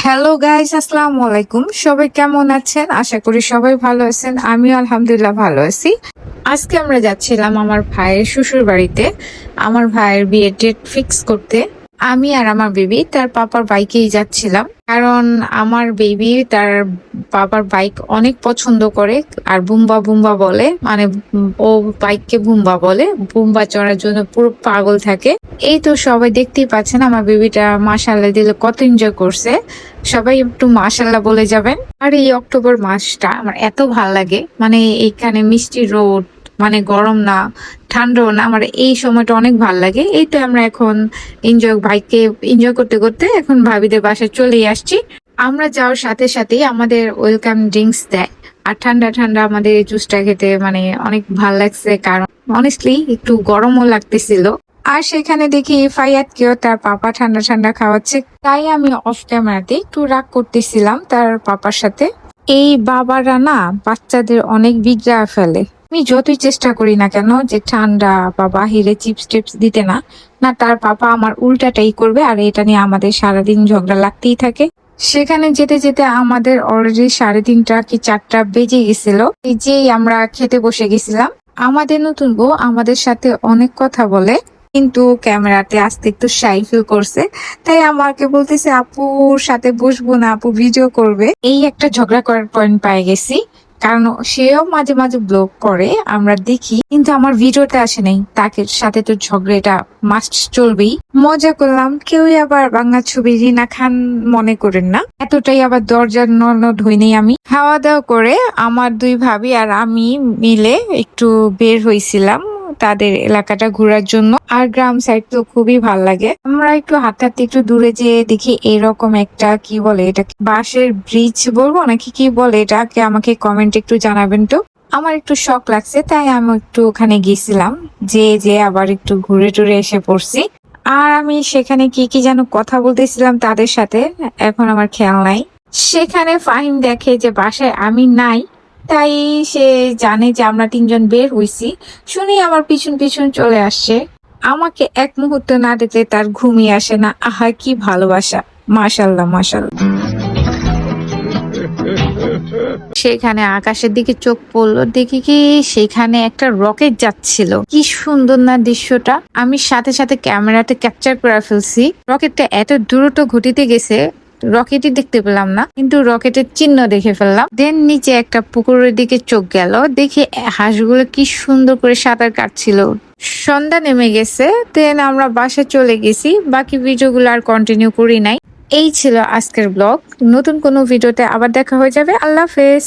Hello guys, আসসালামু আলাইকুম। সবাই কেমন আছেন? আশা করি সবাই ভালো আছেন। আমিও আলহামদুলিল্লাহ ভালো আছি। আজকে আমরা যাচ্ছিলাম আমার ভাইয়ের শ্বশুর বাড়িতে আমার ভাইয়ের বিয়ের ডেট ফিক্স করতে। আমি আর আমার বেবি তার পাপার বাইকেই যাচ্ছিলাম, কারণ আমার বেবি তার পাপার বাইক অনেক পছন্দ করে আর বুম্বা বুম্বা বলে, মানে ও বাইককে বুম্বা বলে, বুম্বা চড়ার জন্য পুরো পাগল থাকে। এই তো সবাই দেখতেই পাচ্ছেন আমার বেবিটা মাশাআল্লাহ দিলে কত এনজয় করছে। সবাই একটু মাশাআল্লাহ বলে যাবেন। আর এই অক্টোবর মাসটা আমার এত ভাল লাগে, মানে এইখানে মিষ্টি রোদ, মানে গরম না ঠান্ডাও না, আমার এই সময়টা অনেক ভাল লাগে। এই তো আমরা এখন বাইককে এনজয় করতে করতে এখন ভাবিদের বাসায় চলেই আসছি। আমরা যাওয়ার সাথে সাথেই আমাদের ওয়েলকাম ড্রিঙ্কস দেয়, আর ঠান্ডা ঠান্ডা আমাদের এই জুসটা খেতে মানে অনেক ভাল লাগছে, কারণ অনেস্টলি একটু গরমও লাগতেছিল। আর সেখানে দেখি ফাইয়াতকেও তার পাপা ঠান্ডা ঠান্ডা খাওয়াচ্ছে, তাই আমি অফ ক্যামেরাতে একটু রাগ করতেছিলাম তার পাপার সাথে। এই বাবারা না বাচ্চাদের অনেক বিগড়া ফেলে। আমি যতই চেষ্টা করি না কেন যে ঠান্ডা বা বাহিরে চিপস টিপস দিতে না, না তার পাপা আমার উল্টাটাই করবে, আর এটা নিয়ে আমাদের সারাদিন ঝগড়া লাগতেই থাকে। সেখানে যেতে যেতে আমাদের অলরেডি 3:30 কি 4টা বেজে গেছিল। এই যে আমরা খেতে বসে গেছিলাম। আমাদের নতুন বউ আমাদের সাথে অনেক কথা বলে, কিন্তু ক্যামেরাতে আসতে একটু শাই ফিল করছে, তাই আমাকে বলতেছে আপুর সাথে বসবো না, আপু ভিডিও করবে। এই একটা ঝগড়া করার পয়েন্ট পেয়ে গেছি, কারণ সেও মাঝে মাঝে ব্লগ করে আমরা দেখি, কিন্তু আমার ভিডিওতে আসে নাই। তাকে সাথে তো ঝগড়াটা মাস্ট চলবেই। মজা করলাম, কেউই আবার বাংলা ছবি রিনা খান মনে করেন না, এতটাই আবার দরজার ননদ হইনি আমি। খাওয়া দাওয়া করে আমার দুই ভাবি আর আমি মিলে একটু বের হইছিলাম তাদের এলাকাটা ঘোরার জন্য। আর গ্রাম সাইড তো খুবই ভাল লাগে। আমরা একটু হাঁটতে হাঁটতে একটু দূরে যেয়ে দেখি এরকম একটা, কি বলে এটা, বাঁশের ব্রিজ বলবো নাকি কি বলে এটাকে, আমাকে কমেন্টে একটু জানাবেন তো। আমার একটু শখ লাগছে, তাই আমি একটু ওখানে গেছিলাম, যে আবার একটু ঘুরে টুরে এসে পড়ছি। আর আমি সেখানে কি কি যেন কথা বলতেছিলাম তাদের সাথে, এখন আমার খেয়াল নাই। সেখানে ফাহিম দেখে যে বাসায় আমি নাই, তাই সে জানে যে আমরা তিনজন বের হইছি, শুনি আমার পিছন পিছন চলে আসছে। আমাকে এক মুহূর্ত না দেখলে তার ঘুমিয়ে আসে না। আহা কি ভালোবাসা, মাশাল্লাহ মাশাল্লাহ। সেখানে আকাশের দিকে চোখ পড়লো, দেখি কি সেখানে একটা রকেট যাচ্ছিল। কি সুন্দর না দৃশ্যটা, আমি সাথে সাথে ক্যামেরাতে ক্যাপচার করে ফেলছি। রকেটটা এত দ্রুত গতিতে গেছে, রকেটই দেখতে পেলাম না, কিন্তু রকেটের চিহ্ন দেখে ফেললাম। দেন নিচে একটা পুকুরের দিকে চোখ গেল, দেখি হাঁসগুলো কি সুন্দর করে সাঁতার কাটছিল। সন্ধ্যা নেমে গেছে, দেন আমরা বাসায় চলে গেছি। বাকি ভিডিওগুলো আর কন্টিনিউ করি নাই। এই ছিল আজকের ব্লগ। নতুন কোনো ভিডিওতে আবার দেখা হয়ে যাবে। আল্লাহ হাফেজ।